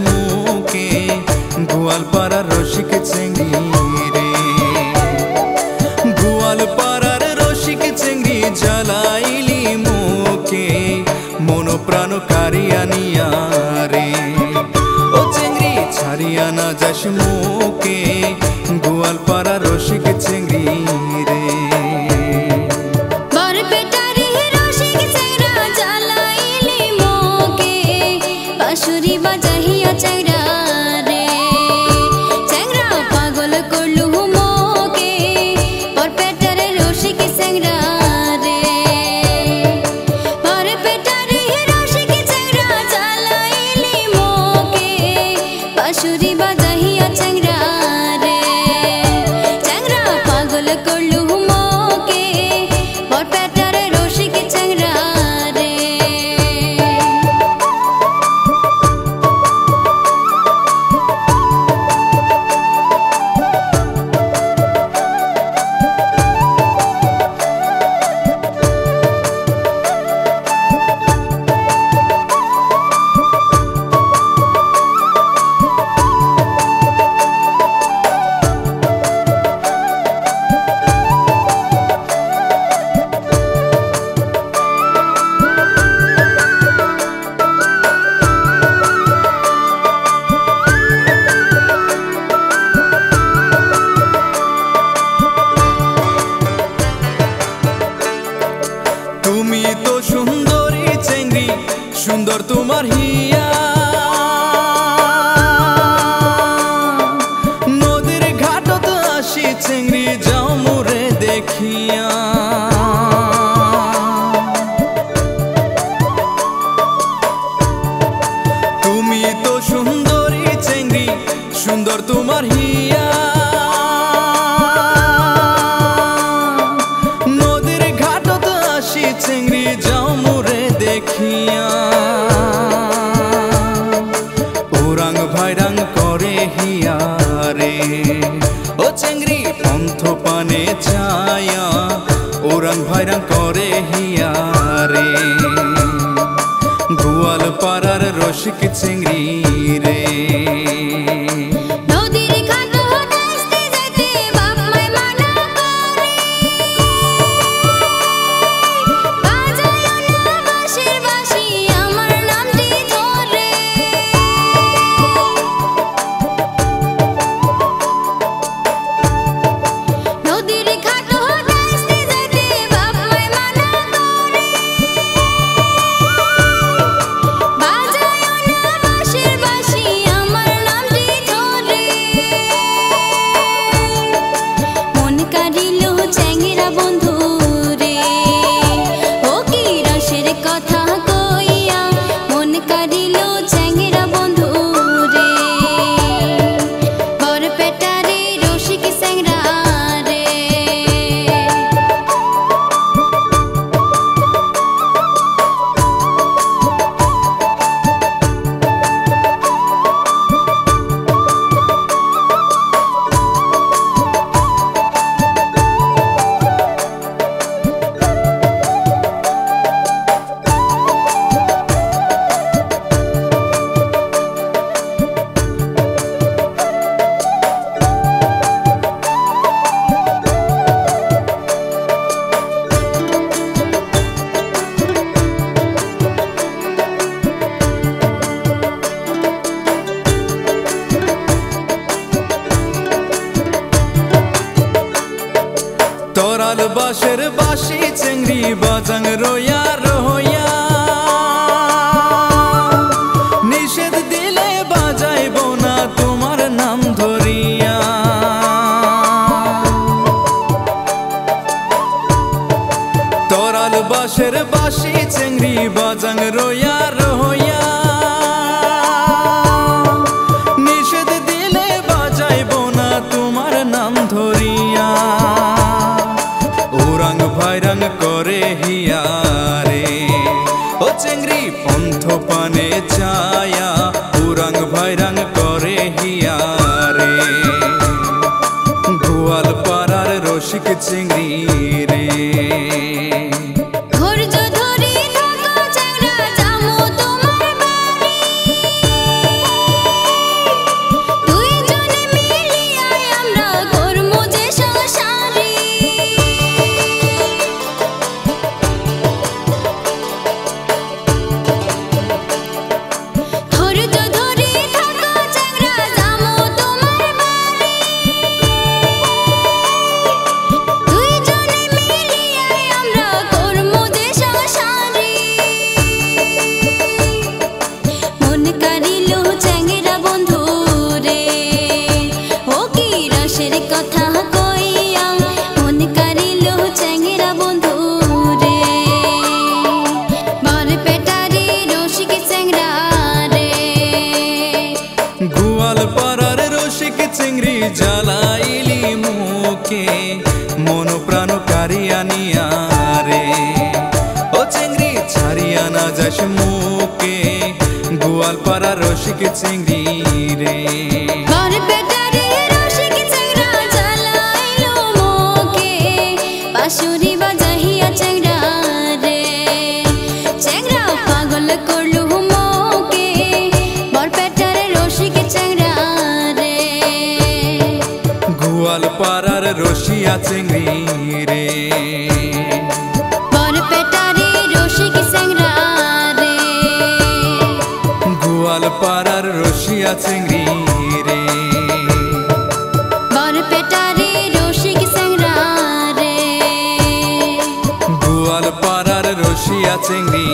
মুখে গোয়ালপাড়ার রসিক চেংড়ি রে, গোয়ালপাড়ার রসিক চেংড়ি জ্বালাইলি মুখে মন প্রাণ কারিয়া নিয়া রে। ও চেংড়ি ছাড়িয়া না যাস মুখে গোয়ালপাড়ার রসিক চেংড়ি রে। বাঁশুরি বাজাহিয়া চ্যাংরা রে, চ্যাংরা পাগল করলু মোকে বরপেটারে রসিক চ্যাংরা রে। বরপেটারে রসিক চ্যাংরা জ্বালাইলি মোকে বাঁশুরি বাজাহিয়া চ্যাংরা রে, চ্যাংরা পাগল করলু মোকে বরপেটারে রসিক চ্যাংরা রে। তুমি তো সুন্দরী চেংড়ি সুন্দর তোমার হিয়া, নদীর ঘাটত আসি চেংড়ি যাও মোরে দেখিয়া। তুমি তো সুন্দরী চেংড়ি সুন্দর তোমার হিয়া, চেংড়ি যাও মোরে দেখিয়া। ওরাং ভাইরাং করে হিয়া রে, ও চেংড়ি পন্থ পানে ছায়া ওরাং ভাইরাং করে হিয়া রে। গোয়ালপাড়ার রসিক চেংড়ি রে। তরাল বাঁশের বাঁশি চেংড়ি বাজাং রইয়া রইয়া, নিষেধ দিলে বাজাইব না তোমার নাম ধরিয়া। তরাল বাঁশের বাঁশি চেংড়ি বাজাং রইয়া রইয়া, নিষেধ দিলে বাজাইব না তোমার নাম ধরিয়া। ওরাং ভাইরাং করে হিয়া রে, ও চেংড়ি পন্থ পানে ছায়া ওরাং ভাইরাং করে হিয়া রে। গোয়ালপাড়ার রসিক চেংড়ি রে। ধৈর্য ধরে থাকো চ্যাংরা, যামু তোমার বাড়ি। গোয়ালপাড়ার রসিক চিংড়ি জ্বালাইলি মুখে মন প্রাণ কারিয়া নিয়া রে ও চিংড়ি ছাড়িয়া না যাস মুখে গোয়ালপাড়ার রসিক চিংড়ি রে বরপেটারে রসিক চিংড়া জ্বালাইলো মুখে বাঁশুরি বাজাইয়া চিংড়া রে চিংড়া পাগল করলু মুখে বরপেটারে রসিক চিংড়া রে গোয়ালপাড়ার রসিয়া চিংড়ি রে বরপেটারে রসিক চিংড়া রে গোয়ালপাড়ার রসিয়া চিংড়ি রে বরপেটারে রসিক চিংড়া রে গোয়ালপাড়ার রসিয়া চিংড়ি